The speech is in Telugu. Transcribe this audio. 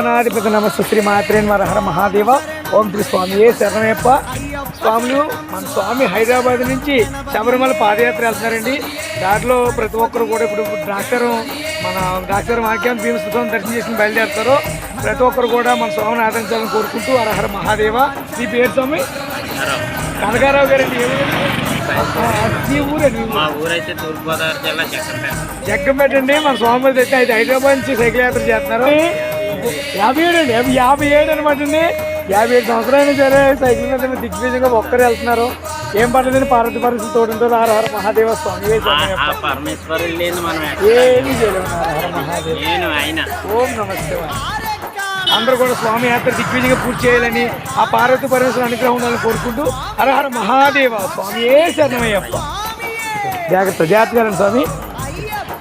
గణాధిపతి నమస్సు శ్రీ మాత్రేన్ వరహర మహాదేవ. ఓం శ్రీ స్వామి శరణయ్యప్ప. స్వాములు మన స్వామి హైదరాబాద్ నుంచి శబరిమల పాదయాత్ర వెళ్తున్నారండి. దాంట్లో ప్రతి ఒక్కరు కూడా ఇప్పుడు డాక్టర్ వాక్యాన్ని భీమస్వామి దర్శనం చేసి బయలుదేరుతారు. ప్రతి ఒక్కరు కూడా మన స్వామిని ఆదరించాలని కోరుకుంటూ హరహర మహాదేవ. మీ పేరు స్వామి? కనకారావు గారండి. మీ ఊరండి? మా ఊరైతే తూర్పుగోదావరి జిల్లా జగ్గంపేట అండి. మన స్వామి అయితే హైదరాబాద్ నుంచి సైకిల్ యాత్ర చేస్తున్నారు. 57 అండి, 57 అనమాట అండి. 57 సంవత్సరాలైనా సరే సైకిల్ మీద దిగ్విజయంగా ఒక్కరే వెళ్తున్నారు. ఏం పడలేదని పార్వతి పరిస్థితి తోడంతో హరహర మహాదేవ. స్వామి పరమేశ్వరుడు లేని మనం ఏమీ చేయలేము. హరహర మహాదేవ. ఓం నమస్తే. అందరూ కూడా స్వామి యాత్ర దిగ్విజయంగా పూర్తి చేయాలని, ఆ పార్వతి పరమేశ్వరుని అనుగ్రహం ఉండాలని కోరుకుంటూ హరహర మహాదేవ. స్వామి శరణమయ్యప్ప. జాగ్రత్తగా స్వామి.